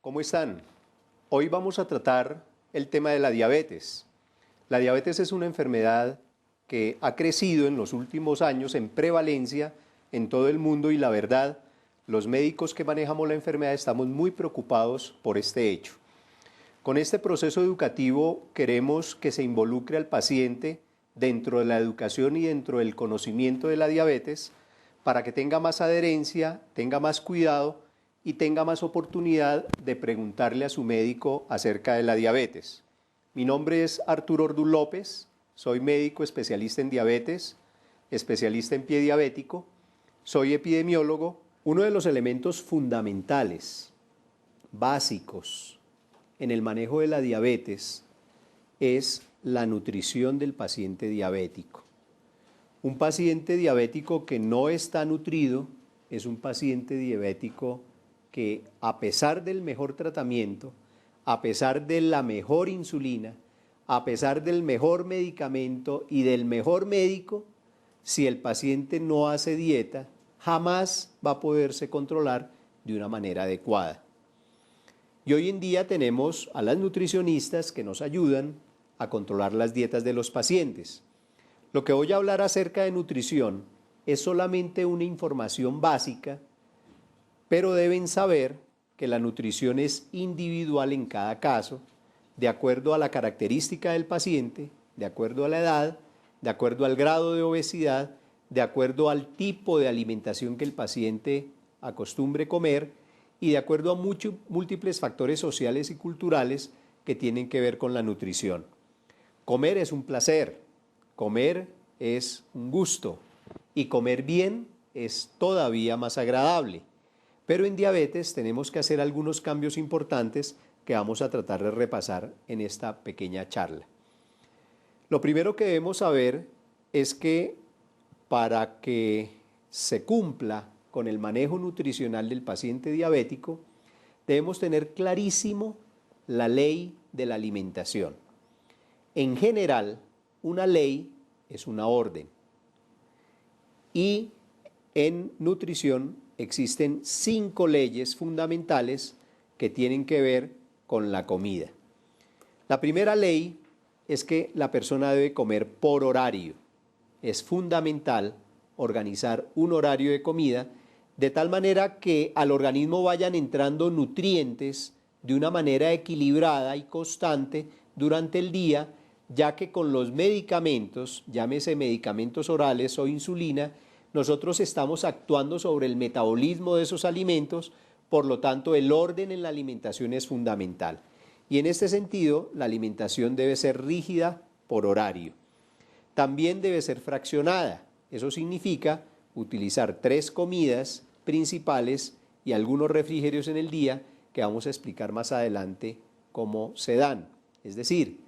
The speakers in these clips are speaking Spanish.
¿Cómo están? Hoy vamos a tratar el tema de la diabetes. La diabetes es una enfermedad que ha crecido en los últimos años en prevalencia en todo el mundo y la verdad, los médicos que manejamos la enfermedad estamos muy preocupados por este hecho. Con este proceso educativo queremos que se involucre al paciente dentro de la educación y dentro del conocimiento de la diabetes para que tenga más adherencia, tenga más cuidado y tenga más oportunidad de preguntarle a su médico acerca de la diabetes. Mi nombre es Arturo Orduz López, soy médico especialista en diabetes, especialista en pie diabético, soy epidemiólogo. Uno de los elementos fundamentales, básicos, en el manejo de la diabetes es la nutrición del paciente diabético. Un paciente diabético que no está nutrido es un paciente diabético que, a pesar del mejor tratamiento, a pesar de la mejor insulina, a pesar del mejor medicamento y del mejor médico, si el paciente no hace dieta, jamás va a poderse controlar de una manera adecuada. Y hoy en día tenemos a las nutricionistas que nos ayudan a controlar las dietas de los pacientes. Lo que voy a hablar acerca de nutrición es solamente una información básica, pero deben saber que la nutrición es individual en cada caso, de acuerdo a la característica del paciente, de acuerdo a la edad, de acuerdo al grado de obesidad, de acuerdo al tipo de alimentación que el paciente acostumbre comer y de acuerdo a múltiples factores sociales y culturales que tienen que ver con la nutrición. Comer es un placer, comer es un gusto y comer bien es todavía más agradable. Pero en diabetes tenemos que hacer algunos cambios importantes que vamos a tratar de repasar en esta pequeña charla. Lo primero que debemos saber es que para que se cumpla con el manejo nutricional del paciente diabético, debemos tener clarísimo la ley de la alimentación. En general, una ley es una orden y en nutrición existen 5 leyes fundamentales que tienen que ver con la comida. La primera ley es que la persona debe comer por horario. Es fundamental organizar un horario de comida de tal manera que al organismo vayan entrando nutrientes de una manera equilibrada y constante durante el día, ya que con los medicamentos, llámese medicamentos orales o insulina, nosotros estamos actuando sobre el metabolismo de esos alimentos, por lo tanto el orden en la alimentación es fundamental. Y en este sentido, la alimentación debe ser rígida por horario. También debe ser fraccionada, eso significa utilizar 3 comidas principales y algunos refrigerios en el día que vamos a explicar más adelante cómo se dan. Es decir,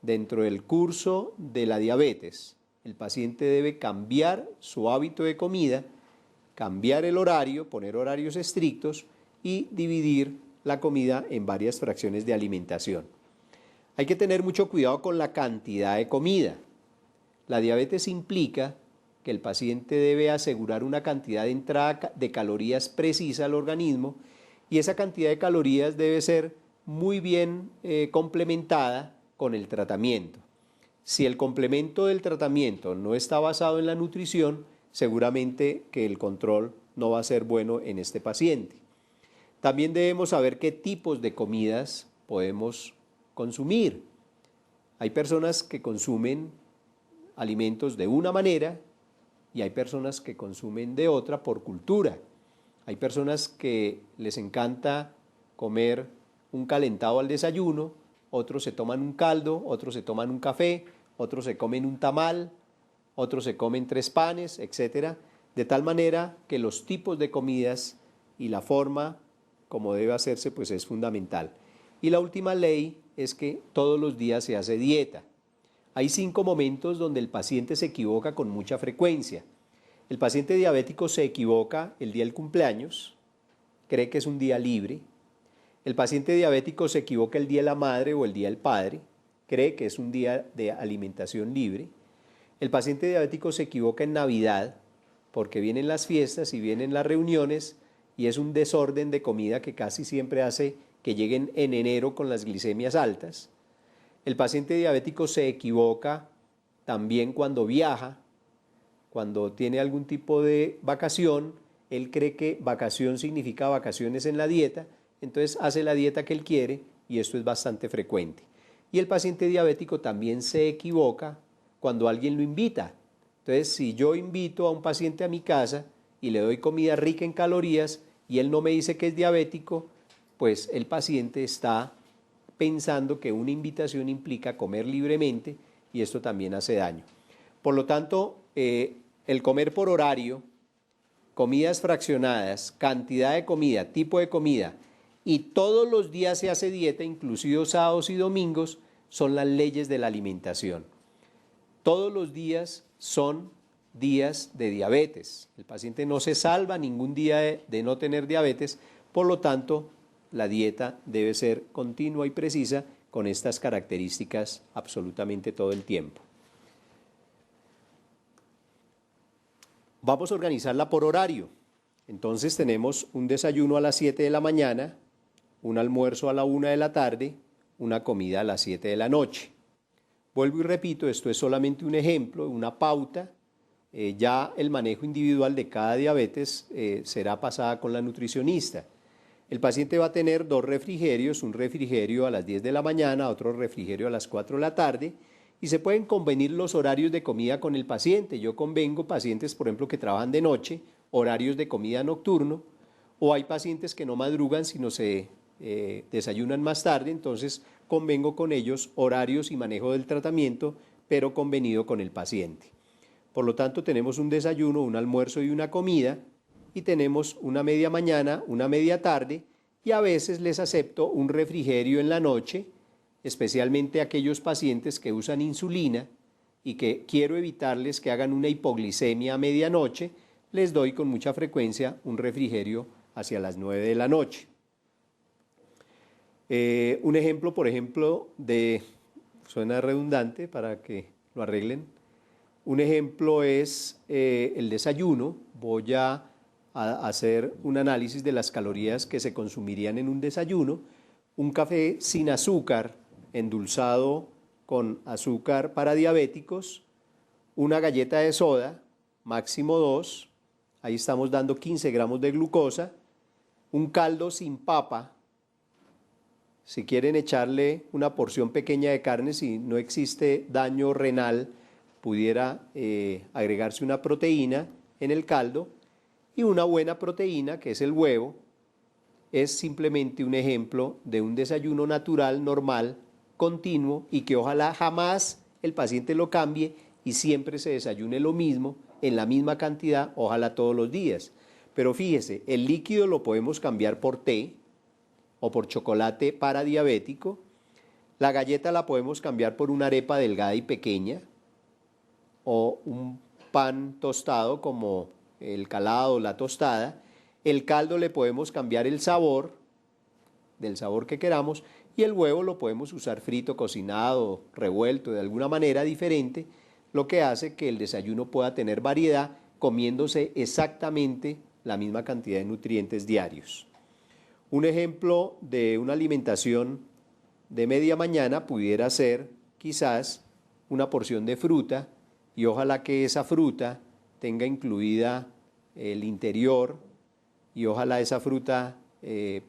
dentro del curso de la diabetes, el paciente debe cambiar su hábito de comida, cambiar el horario, poner horarios estrictos y dividir la comida en varias fracciones de alimentación. Hay que tener mucho cuidado con la cantidad de comida. La diabetes implica que el paciente debe asegurar una cantidad de entrada de calorías precisa al organismo y esa cantidad de calorías debe ser muy bien complementada con el tratamiento. Si el complemento del tratamiento no está basado en la nutrición, seguramente que el control no va a ser bueno en este paciente. También debemos saber qué tipos de comidas podemos consumir. Hay personas que consumen alimentos de una manera y hay personas que consumen de otra por cultura. Hay personas que les encanta comer un calentado al desayuno, otros se toman un caldo, otros se toman un café, otros se comen un tamal, otros se comen 3 panes, etc. De tal manera que los tipos de comidas y la forma como debe hacerse pues es fundamental. Y la última ley es que todos los días se hace dieta. Hay 5 momentos donde el paciente se equivoca con mucha frecuencia. El paciente diabético se equivoca el día del cumpleaños, cree que es un día libre. El paciente diabético se equivoca el día de la madre o el día del padre, cree que es un día de alimentación libre. El paciente diabético se equivoca en Navidad porque vienen las fiestas y vienen las reuniones y es un desorden de comida que casi siempre hace que lleguen en enero con las glicemias altas. El paciente diabético se equivoca también cuando viaja, cuando tiene algún tipo de vacación. Él cree que vacación significa vacaciones en la dieta, entonces hace la dieta que él quiere y esto es bastante frecuente. Y el paciente diabético también se equivoca cuando alguien lo invita. Entonces, si yo invito a un paciente a mi casa y le doy comida rica en calorías y él no me dice que es diabético, pues el paciente está pensando que una invitación implica comer libremente y esto también hace daño. Por lo tanto, el comer por horario, comidas fraccionadas, cantidad de comida, tipo de comida, y todos los días se hace dieta, inclusive sábados y domingos, son las leyes de la alimentación. Todos los días son días de diabetes. El paciente no se salva ningún día de no tener diabetes, por lo tanto, la dieta debe ser continua y precisa con estas características absolutamente todo el tiempo. Vamos a organizarla por horario. Entonces tenemos un desayuno a las 7 de la mañana, un almuerzo a la 1 de la tarde, una comida a las 7 de la noche. Vuelvo y repito, esto es solamente un ejemplo, una pauta. Ya el manejo individual de cada diabetes será pasada con la nutricionista. El paciente va a tener 2 refrigerios, un refrigerio a las 10 de la mañana, otro refrigerio a las 4 de la tarde, y se pueden convenir los horarios de comida con el paciente. Yo convengo pacientes, por ejemplo, que trabajan de noche, horarios de comida nocturno, o hay pacientes que no madrugan, sino se desayunan más tarde, entonces convengo con ellos horarios y manejo del tratamiento, pero convenido con el paciente. Por lo tanto, tenemos un desayuno, un almuerzo y una comida, y tenemos una media mañana, una media tarde, y a veces les acepto un refrigerio en la noche, especialmente aquellos pacientes que usan insulina y que quiero evitarles que hagan una hipoglicemia a medianoche, les doy con mucha frecuencia un refrigerio hacia las 9 de la noche. Un ejemplo, por ejemplo, suena redundante para que lo arreglen, un ejemplo es el desayuno. Voy a hacer un análisis de las calorías que se consumirían en un desayuno. Un café sin azúcar, endulzado con azúcar para diabéticos, una galleta de soda, máximo 2, ahí estamos dando 15 gramos de glucosa, un caldo sin papa. Si quieren echarle una porción pequeña de carne, si no existe daño renal, pudiera agregarse una proteína en el caldo, y una buena proteína, que es el huevo, es simplemente un ejemplo de un desayuno natural, normal, continuo, y que ojalá jamás el paciente lo cambie y siempre se desayune lo mismo, en la misma cantidad, ojalá todos los días. Pero fíjese, el líquido lo podemos cambiar por té o por chocolate para diabético. La galleta la podemos cambiar por una arepa delgada y pequeña o un pan tostado como el calado o la tostada. El caldo le podemos cambiar el sabor, del sabor que queramos, y el huevo lo podemos usar frito, cocinado, revuelto de alguna manera diferente, lo que hace que el desayuno pueda tener variedad, comiéndose exactamente la misma cantidad de nutrientes diarios. Un ejemplo de una alimentación de media mañana pudiera ser quizás una porción de fruta, y ojalá que esa fruta tenga incluida el interior, y ojalá esa fruta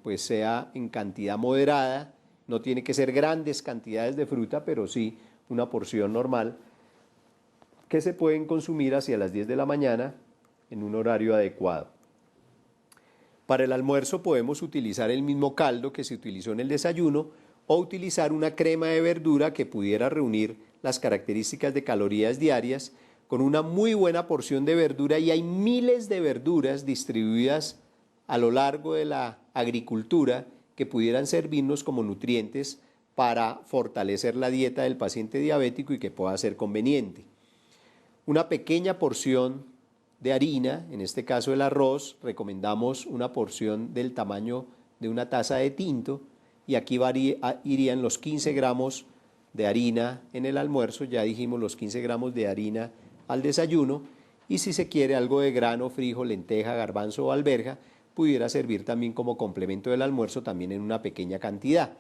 pues sea en cantidad moderada. No tiene que ser grandes cantidades de fruta, pero sí una porción normal que se pueden consumir hacia las 10 de la mañana en un horario adecuado. Para el almuerzo podemos utilizar el mismo caldo que se utilizó en el desayuno o utilizar una crema de verdura que pudiera reunir las características de calorías diarias con una muy buena porción de verdura, y hay miles de verduras distribuidas a lo largo de la agricultura que pudieran servirnos como nutrientes para fortalecer la dieta del paciente diabético y que pueda ser conveniente. Una pequeña porción de harina, en este caso el arroz, recomendamos una porción del tamaño de una taza de tinto, y aquí irían los 15 gramos de harina en el almuerzo, ya dijimos los 15 gramos de harina al desayuno, y si se quiere algo de grano, frijol, lenteja, garbanzo o alberja, pudiera servir también como complemento del almuerzo, también en una pequeña cantidad.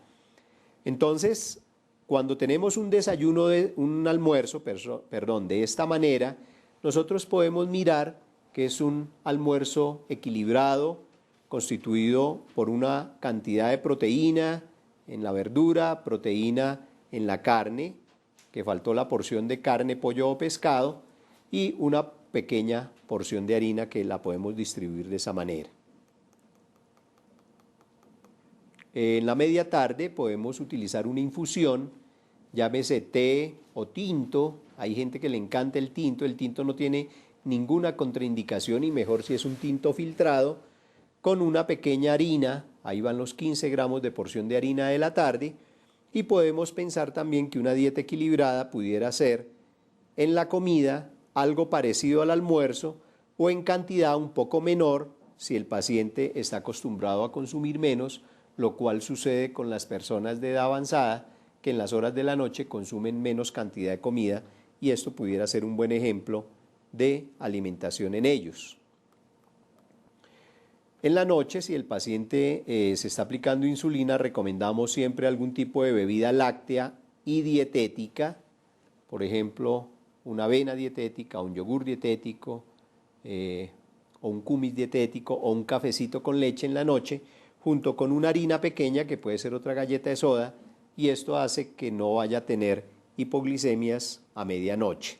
Entonces, cuando tenemos un desayuno, un almuerzo, de esta manera, nosotros podemos mirar que es un almuerzo equilibrado, constituido por una cantidad de proteína en la verdura, proteína en la carne, que faltó la porción de carne, pollo o pescado, y una pequeña porción de harina que la podemos distribuir de esa manera. En la media tarde podemos utilizar una infusión, llámese té o tinto. Hay gente que le encanta el tinto no tiene ninguna contraindicación y mejor si es un tinto filtrado, con una pequeña harina, ahí van los 15 gramos de porción de harina de la tarde, y podemos pensar también que una dieta equilibrada pudiera ser en la comida algo parecido al almuerzo o en cantidad un poco menor si el paciente está acostumbrado a consumir menos, lo cual sucede con las personas de edad avanzada que en las horas de la noche consumen menos cantidad de comida y esto pudiera ser un buen ejemplo de alimentación en ellos. En la noche, si el paciente se está aplicando insulina, recomendamos siempre algún tipo de bebida láctea y dietética, por ejemplo, una avena dietética, un yogur dietético, o un kumis dietético, o un cafecito con leche en la noche, junto con una harina pequeña, que puede ser otra galleta de soda, y esto hace que no vaya a tener hipoglicemias a medianoche.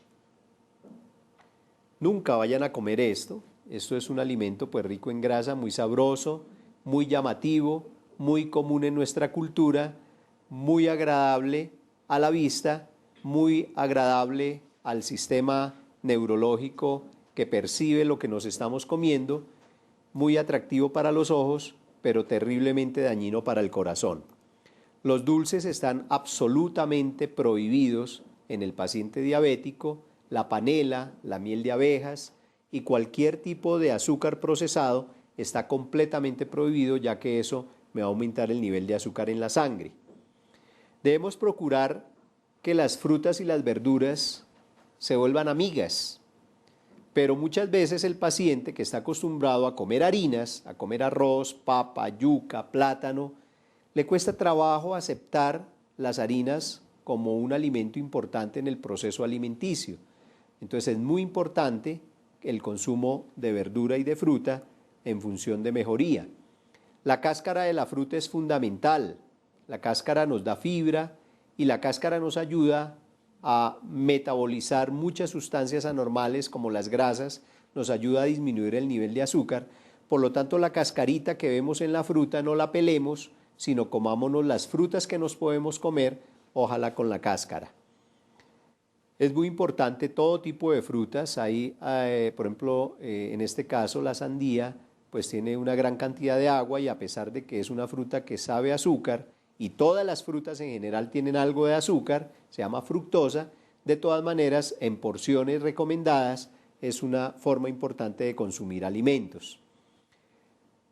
Nunca vayan a comer esto. Esto es un alimento pues rico en grasa, muy sabroso, muy llamativo, muy común en nuestra cultura, muy agradable a la vista, muy agradable al sistema neurológico que percibe lo que nos estamos comiendo, muy atractivo para los ojos, pero terriblemente dañino para el corazón. Los dulces están absolutamente prohibidos en el paciente diabético, la panela, la miel de abejas, y cualquier tipo de azúcar procesado está completamente prohibido, ya que eso me va a aumentar el nivel de azúcar en la sangre. Debemos procurar que las frutas y las verduras se vuelvan amigas, pero muchas veces el paciente que está acostumbrado a comer harinas, a comer arroz, papa, yuca, plátano, le cuesta trabajo aceptar las harinas como un alimento importante en el proceso alimenticio. Entonces es muy importante el consumo de verdura y de fruta en función de mejoría. La cáscara de la fruta es fundamental. La cáscara nos da fibra y la cáscara nos ayuda a metabolizar muchas sustancias anormales como las grasas, nos ayuda a disminuir el nivel de azúcar. Por lo tanto, la cascarita que vemos en la fruta no la pelemos, sino comámonos las frutas que nos podemos comer, ojalá con la cáscara. Es muy importante todo tipo de frutas. Hay, por ejemplo, en este caso la sandía, pues tiene una gran cantidad de agua y a pesar de que es una fruta que sabe a azúcar, y todas las frutas en general tienen algo de azúcar, se llama fructosa, de todas maneras, en porciones recomendadas, es una forma importante de consumir alimentos.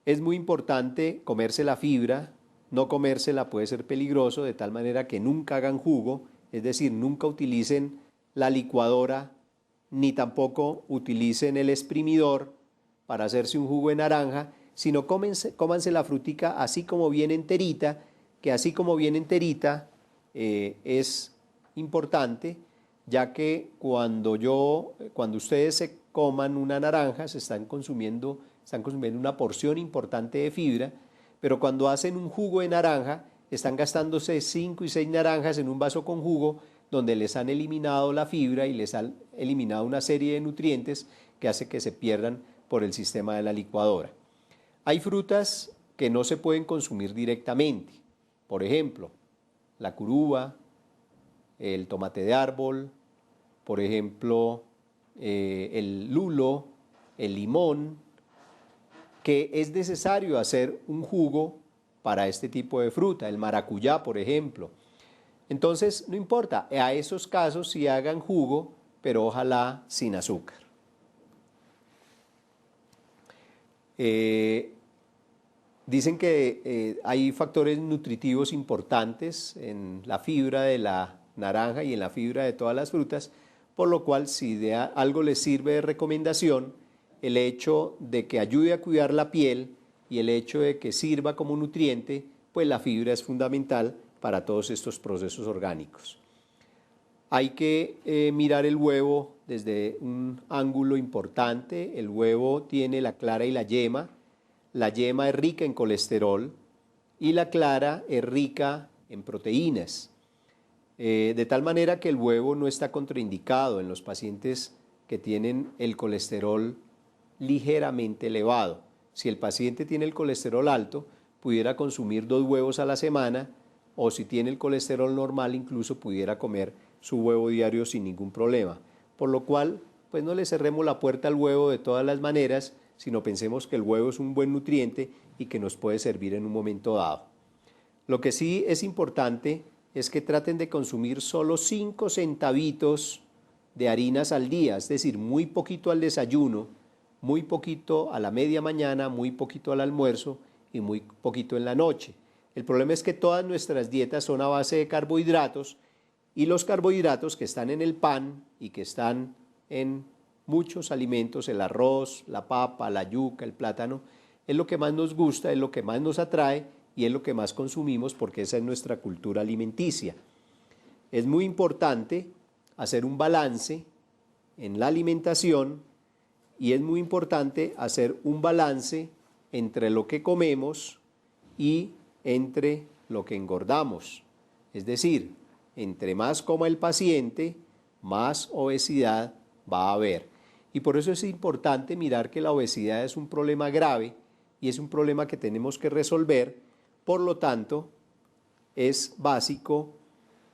Es muy importante comerse la fibra, no comérsela puede ser peligroso, de tal manera que nunca hagan jugo, es decir, nunca utilicen la licuadora, ni tampoco utilicen el exprimidor para hacerse un jugo de naranja, sino cómanse la frutica así como viene enterita, que así como viene enterita es importante, ya que cuando ustedes se coman una naranja, están consumiendo una porción importante de fibra, pero cuando hacen un jugo de naranja, están gastándose 5 y 6 naranjas en un vaso con jugo, donde les han eliminado la fibra y les han eliminado una serie de nutrientes que hace que se pierdan por el sistema de la licuadora. Hay frutas que no se pueden consumir directamente, por ejemplo, la curuba, el tomate de árbol, por ejemplo, el lulo, el limón, que es necesario hacer un jugo para este tipo de fruta, el maracuyá, por ejemplo. Entonces, no importa, a esos casos sí hagan jugo, pero ojalá sin azúcar. Dicen que hay factores nutritivos importantes en la fibra de la naranja y en la fibra de todas las frutas, por lo cual si de algo les sirve de recomendación, el hecho de que ayude a cuidar la piel y el hecho de que sirva como nutriente, pues la fibra es fundamental para todos estos procesos orgánicos. Hay que mirar el huevo desde un ángulo importante. El huevo tiene la clara y la yema. La yema es rica en colesterol y la clara es rica en proteínas. De tal manera que el huevo no está contraindicado en los pacientes que tienen el colesterol ligeramente elevado. Si el paciente tiene el colesterol alto, pudiera consumir 2 huevos a la semana, o si tiene el colesterol normal, incluso pudiera comer su huevo diario sin ningún problema. Por lo cual, pues no le cerremos la puerta al huevo de todas las maneras, sino pensemos que el huevo es un buen nutriente y que nos puede servir en un momento dado. Lo que sí es importante es que traten de consumir solo 5 centavitos de harinas al día, es decir, muy poquito al desayuno, muy poquito a la media mañana, muy poquito al almuerzo y muy poquito en la noche. El problema es que todas nuestras dietas son a base de carbohidratos, y los carbohidratos que están en el pan y que están en muchos alimentos, el arroz, la papa, la yuca, el plátano, es lo que más nos gusta, es lo que más nos atrae y es lo que más consumimos porque esa es nuestra cultura alimenticia. Es muy importante hacer un balance en la alimentación y es muy importante hacer un balance entre lo que comemos y entre lo que engordamos. Es decir, entre más coma el paciente, más obesidad va a haber. Y por eso es importante mirar que la obesidad es un problema grave y es un problema que tenemos que resolver. Por lo tanto, es básico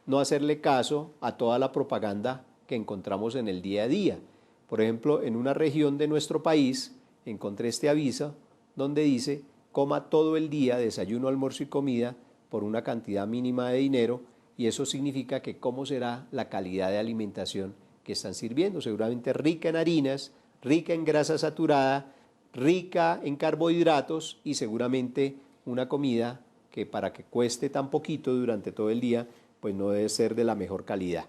no hacerle caso a toda la propaganda que encontramos en el día a día. Por ejemplo, en una región de nuestro país encontré este aviso donde dice: coma todo el día, desayuno, almuerzo y comida por una cantidad mínima de dinero, y eso significa que cómo será la calidad de alimentación que están sirviendo, seguramente rica en harinas, rica en grasa saturada, rica en carbohidratos y seguramente una comida que para que cueste tan poquito durante todo el día, pues no debe ser de la mejor calidad.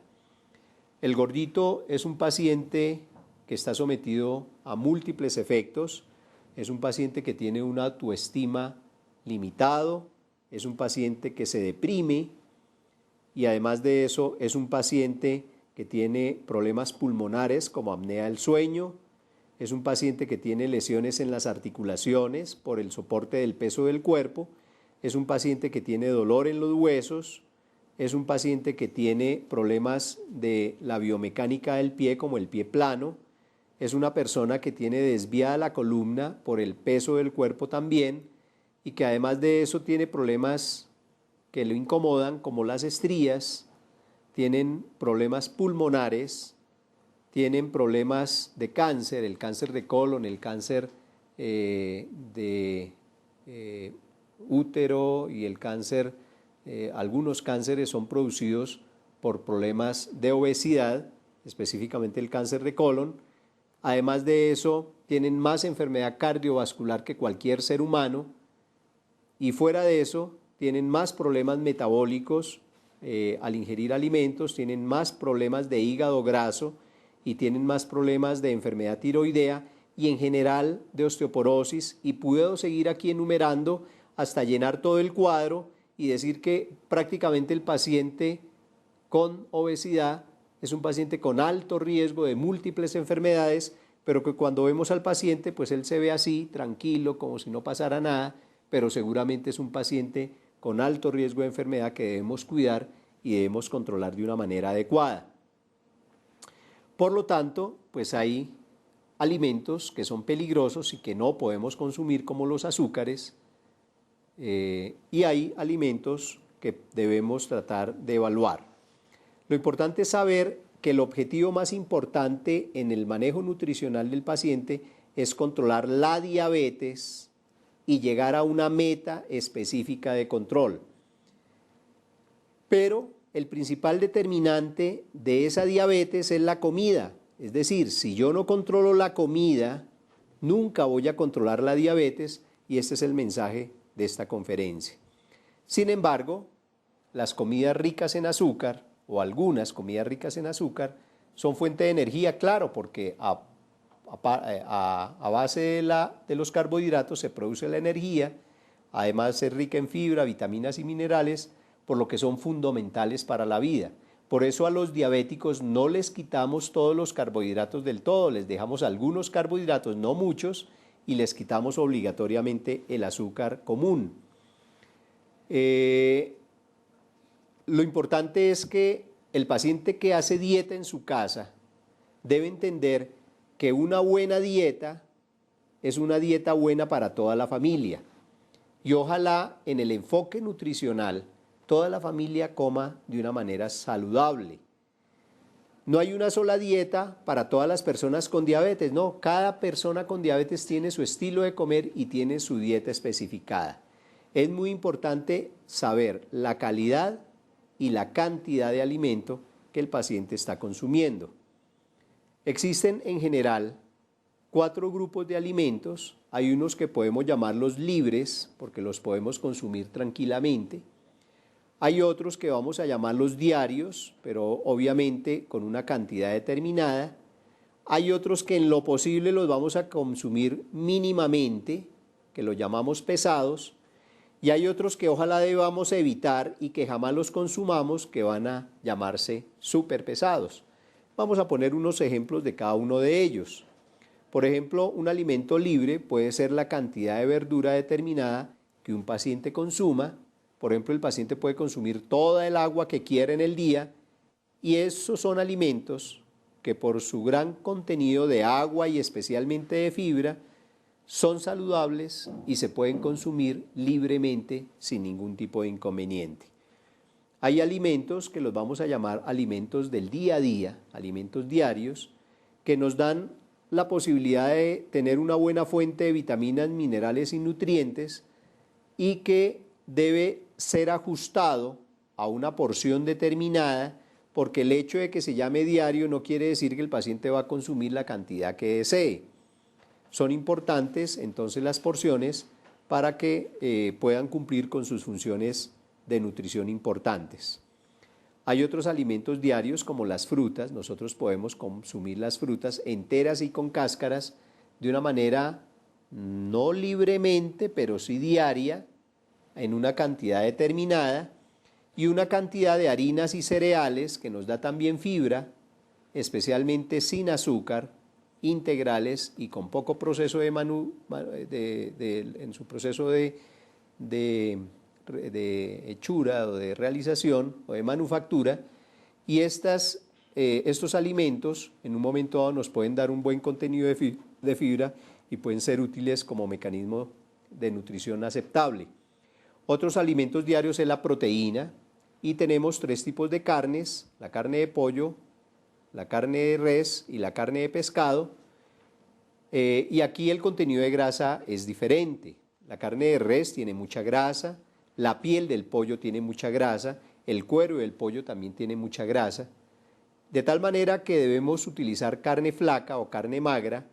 El gordito es un paciente que está sometido a múltiples efectos, es un paciente que tiene una autoestima limitado, es un paciente que se deprime y además de eso es un paciente que tiene problemas pulmonares como apnea del sueño, es un paciente que tiene lesiones en las articulaciones por el soporte del peso del cuerpo, es un paciente que tiene dolor en los huesos, es un paciente que tiene problemas de la biomecánica del pie como el pie plano, es una persona que tiene desviada la columna por el peso del cuerpo también y que además de eso tiene problemas que lo incomodan como las estrías, tienen problemas pulmonares, tienen problemas de cáncer, el cáncer de colon, el cáncer de útero y el cáncer, algunos cánceres son producidos por problemas de obesidad, específicamente el cáncer de colon. Además de eso, tienen más enfermedad cardiovascular que cualquier ser humano y fuera de eso, tienen más problemas metabólicos al ingerir alimentos, tienen más problemas de hígado graso y tienen más problemas de enfermedad tiroidea y en general de osteoporosis, y puedo seguir aquí enumerando hasta llenar todo el cuadro y decir que prácticamente el paciente con obesidad es un paciente con alto riesgo de múltiples enfermedades, pero que cuando vemos al paciente, pues él se ve así, tranquilo, como si no pasara nada, pero seguramente es un paciente con alto riesgo de enfermedad que debemos cuidar y debemos controlar de una manera adecuada. Por lo tanto, pues hay alimentos que son peligrosos y que no podemos consumir como los azúcares, y hay alimentos que debemos tratar de evaluar. Lo importante es saber que el objetivo más importante en el manejo nutricional del paciente es controlar la diabetes y llegar a una meta específica de control. Pero el principal determinante de esa diabetes es la comida. Es decir, si yo no controlo la comida, nunca voy a controlar la diabetes, y este es el mensaje de esta conferencia. Sin embargo, las comidas ricas en azúcar, o algunas comidas ricas en azúcar, son fuente de energía, claro, porque a base de los carbohidratos se produce la energía, además es rica en fibra, vitaminas y minerales, por lo que son fundamentales para la vida. Por eso a los diabéticos no les quitamos todos los carbohidratos del todo, les dejamos algunos carbohidratos, no muchos, y les quitamos obligatoriamente el azúcar común. Lo importante es que el paciente que hace dieta en su casa debe entender que una buena dieta es una dieta buena para toda la familia. Y ojalá en el enfoque nutricional toda la familia coma de una manera saludable. No hay una sola dieta para todas las personas con diabetes, no. Cada persona con diabetes tiene su estilo de comer y tiene su dieta especificada. Es muy importante saber la calidad y la cantidad de alimento que el paciente está consumiendo. Existen en general 4 grupos de alimentos. Hay unos que podemos llamarlos libres porque los podemos consumir tranquilamente. Hay otros que vamos a llamarlos diarios, pero obviamente con una cantidad determinada. Hay otros que en lo posible los vamos a consumir mínimamente, que los llamamos pesados. Y hay otros que ojalá debamos evitar y que jamás los consumamos, que van a llamarse súper pesados. Vamos a poner unos ejemplos de cada uno de ellos. Por ejemplo, un alimento libre puede ser la cantidad de verdura determinada que un paciente consuma. Por ejemplo, el paciente puede consumir toda el agua que quiera en el día y esos son alimentos que por su gran contenido de agua y especialmente de fibra son saludables y se pueden consumir libremente sin ningún tipo de inconveniente. Hay alimentos que los vamos a llamar alimentos del día a día, alimentos diarios, que nos dan la posibilidad de tener una buena fuente de vitaminas, minerales y nutrientes y que debe ser ajustado a una porción determinada, porque el hecho de que se llame diario no quiere decir que el paciente va a consumir la cantidad que desee. Son importantes entonces las porciones para que puedan cumplir con sus funciones de nutrición importantes. Hay otros alimentos diarios como las frutas. Nosotros podemos consumir las frutas enteras y con cáscaras de una manera no libremente, pero sí diaria, en una cantidad determinada, y una cantidad de harinas y cereales que nos da también fibra, especialmente sin azúcar, integrales y con poco proceso en su proceso de hechura o de realización o de manufactura, y estos alimentos en un momento dado nos pueden dar un buen contenido de fibra y pueden ser útiles como mecanismo de nutrición aceptable. Otros alimentos diarios es la proteína y tenemos 3 tipos de carnes: la carne de pollo, la carne de res y la carne de pescado, y aquí el contenido de grasa es diferente. La carne de res tiene mucha grasa, la piel del pollo tiene mucha grasa, el cuero del pollo también tiene mucha grasa, de tal manera que debemos utilizar carne flaca o carne magra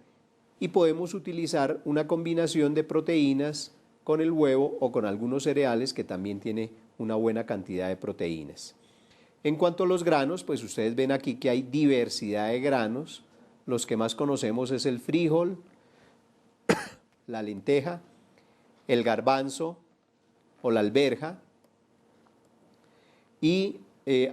y podemos utilizar una combinación de proteínas con el huevo o con algunos cereales que también tiene una buena cantidad de proteínas. En cuanto a los granos, pues ustedes ven aquí que hay diversidad de granos. Los que más conocemos es el frijol, la lenteja, el garbanzo o la alberja, y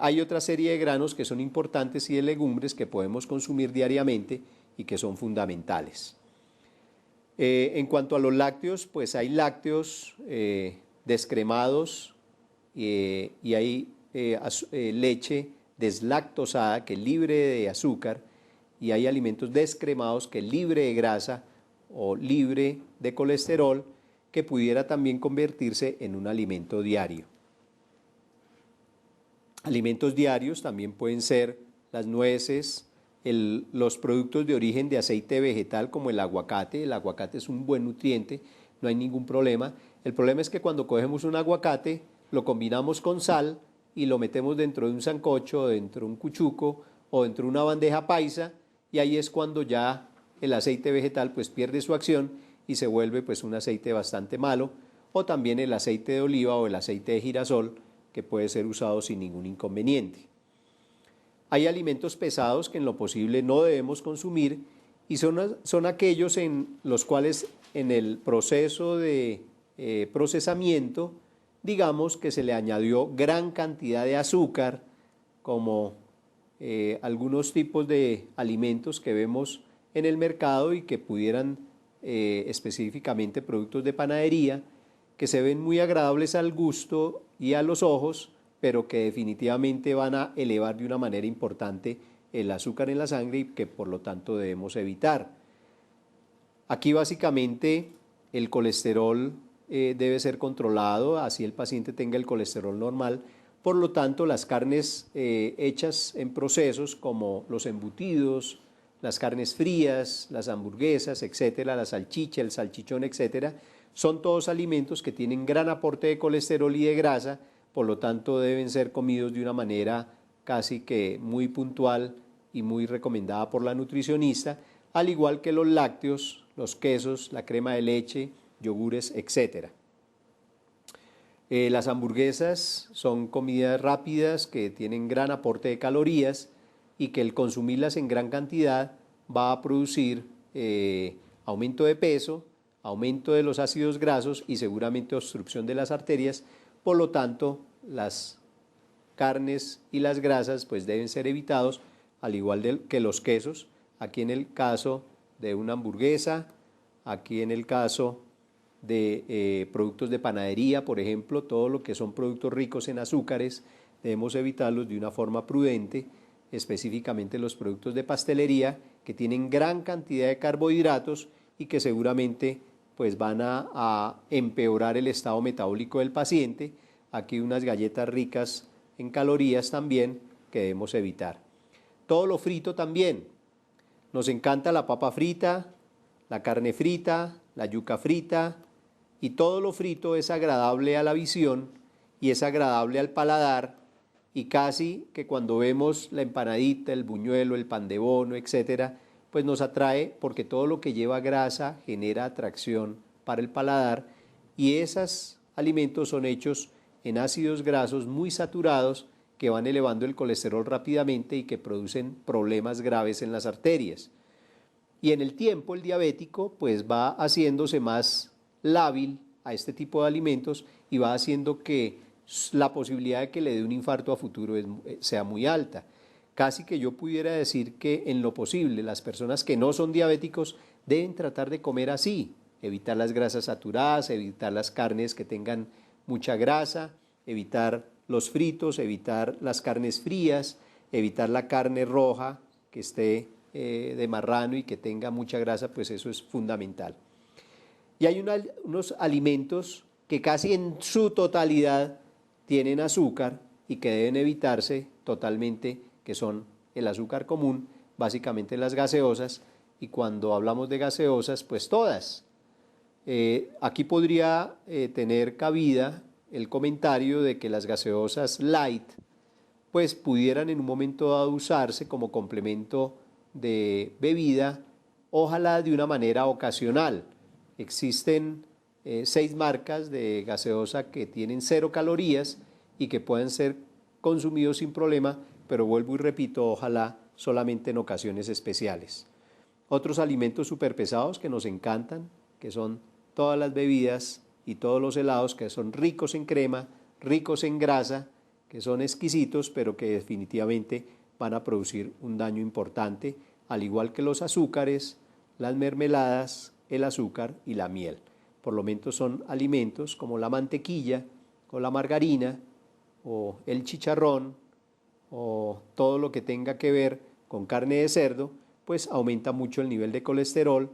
hay otra serie de granos que son importantes y de legumbres que podemos consumir diariamente y que son fundamentales. En cuanto a los lácteos, pues hay lácteos descremados y hay leche deslactosada que es libre de azúcar, y hay alimentos descremados que es libre de grasa o libre de colesterol, que pudiera también convertirse en un alimento diario. Alimentos diarios también pueden ser las nueces, los productos de origen de aceite vegetal como el aguacate. El aguacate es un buen nutriente, no hay ningún problema. El problema es que cuando cogemos un aguacate, lo combinamos con sal y lo metemos dentro de un sancocho, dentro de un cuchuco o dentro de una bandeja paisa, y ahí es cuando ya el aceite vegetal pues pierde su acción y se vuelve pues un aceite bastante malo, o también el aceite de oliva o el aceite de girasol, que puede ser usado sin ningún inconveniente. Hay alimentos pesados que en lo posible no debemos consumir y son aquellos en los cuales en el proceso de procesamiento, digamos que se le añadió gran cantidad de azúcar, como algunos tipos de alimentos que vemos en el mercado y que pudieran específicamente productos de panadería, que se ven muy agradables al gusto y a los ojos, pero que definitivamente van a elevar de una manera importante el azúcar en la sangre y que por lo tanto debemos evitar. Aquí básicamente el colesterol debe ser controlado, así el paciente tenga el colesterol normal. Por lo tanto, las carnes hechas en procesos como los embutidos, las carnes frías, las hamburguesas, etcétera, la salchicha, el salchichón, etcétera, son todos alimentos que tienen gran aporte de colesterol y de grasa, por lo tanto deben ser comidos de una manera casi que muy puntual y muy recomendada por la nutricionista, al igual que los lácteos, los quesos, la crema de leche, yogures, etcétera. Las hamburguesas son comidas rápidas que tienen gran aporte de calorías y que el consumirlas en gran cantidad va a producir aumento de peso, aumento de los ácidos grasos y seguramente obstrucción de las arterias. Por lo tanto, las carnes y las grasas pues deben ser evitados, al igual que los quesos. Aquí en el caso de una hamburguesa, aquí en el caso de productos de panadería, por ejemplo, todo lo que son productos ricos en azúcares, debemos evitarlos de una forma prudente, específicamente los productos de pastelería, que tienen gran cantidad de carbohidratos y que seguramente pues van a empeorar el estado metabólico del paciente. Aquí unas galletas ricas en calorías también que debemos evitar. Todo lo frito también. Nos encanta la papa frita, la carne frita, la yuca frita, y todo lo frito es agradable a la visión y es agradable al paladar, y casi que cuando vemos la empanadita, el buñuelo, el pan de bono, etcétera, pues nos atrae porque todo lo que lleva grasa genera atracción para el paladar, y esos alimentos son hechos en ácidos grasos muy saturados que van elevando el colesterol rápidamente y que producen problemas graves en las arterias. Y en el tiempo el diabético pues va haciéndose más lábil a este tipo de alimentos y va haciendo que la posibilidad de que le dé un infarto a futuro sea muy alta. Casi que yo pudiera decir que en lo posible las personas que no son diabéticos deben tratar de comer así, evitar las grasas saturadas, evitar las carnes que tengan mucha grasa, evitar los fritos, evitar las carnes frías, evitar la carne roja que esté de marrano y que tenga mucha grasa, pues eso es fundamental. Y hay unos alimentos que casi en su totalidad tienen azúcar y que deben evitarse totalmente, que son el azúcar común, básicamente las gaseosas, y cuando hablamos de gaseosas, pues todas. Aquí podría tener cabida el comentario de que las gaseosas light pues pudieran en un momento dado usarse como complemento de bebida, ojalá de una manera ocasional. Existen 6 marcas de gaseosa que tienen 0 calorías y que pueden ser consumidos sin problema, pero vuelvo y repito, ojalá solamente en ocasiones especiales. Otros alimentos superpesados que nos encantan, que son todas las bebidas y todos los helados que son ricos en crema, ricos en grasa, que son exquisitos, pero que definitivamente van a producir un daño importante, al igual que los azúcares, las mermeladas, el azúcar y la miel. Por lo menos son alimentos como la mantequilla o la margarina o el chicharrón o todo lo que tenga que ver con carne de cerdo, pues aumenta mucho el nivel de colesterol.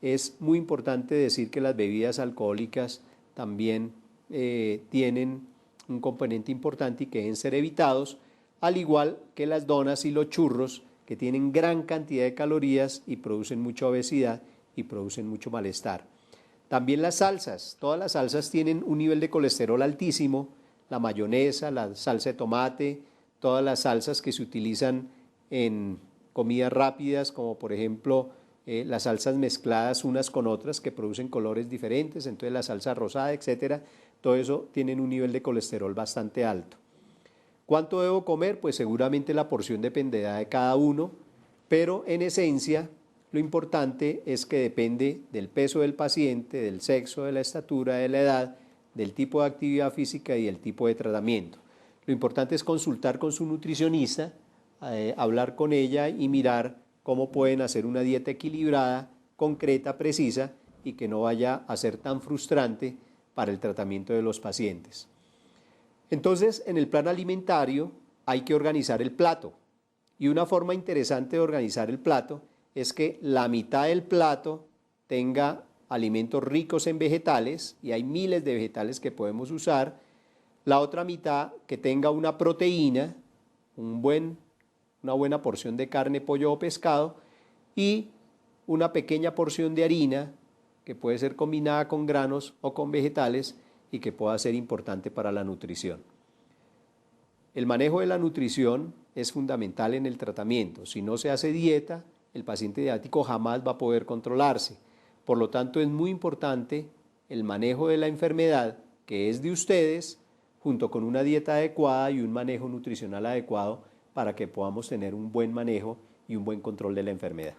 Es muy importante decir que las bebidas alcohólicas también tienen un componente importante y que deben ser evitados, al igual que las donas y los churros, que tienen gran cantidad de calorías y producen mucha obesidad y producen mucho malestar. También las salsas, todas las salsas tienen un nivel de colesterol altísimo, la mayonesa, la salsa de tomate, todas las salsas que se utilizan en comidas rápidas, como por ejemplo las salsas mezcladas unas con otras que producen colores diferentes, entonces la salsa rosada, etcétera, todo eso tienen un nivel de colesterol bastante alto. ¿Cuánto debo comer? Pues seguramente la porción dependerá de cada uno, pero en esencia Lo importante es que depende del peso del paciente, del sexo, de la estatura, de la edad, del tipo de actividad física y del tipo de tratamiento. Lo importante es consultar con su nutricionista, hablar con ella y mirar cómo pueden hacer una dieta equilibrada, concreta, precisa y que no vaya a ser tan frustrante para el tratamiento de los pacientes. Entonces, en el plan alimentario hay que organizar el plato y una forma interesante de organizar el plato es que la mitad del plato tenga alimentos ricos en vegetales, y hay miles de vegetales que podemos usar, la otra mitad que tenga una proteína, una buena porción de carne, pollo o pescado, y una pequeña porción de harina que puede ser combinada con granos o con vegetales y que pueda ser importante para la nutrición. El manejo de la nutrición es fundamental en el tratamiento. Si no se hace dieta, el paciente diabético jamás va a poder controlarse. Por lo tanto, es muy importante el manejo de la enfermedad, que es de ustedes, junto con una dieta adecuada y un manejo nutricional adecuado para que podamos tener un buen manejo y un buen control de la enfermedad.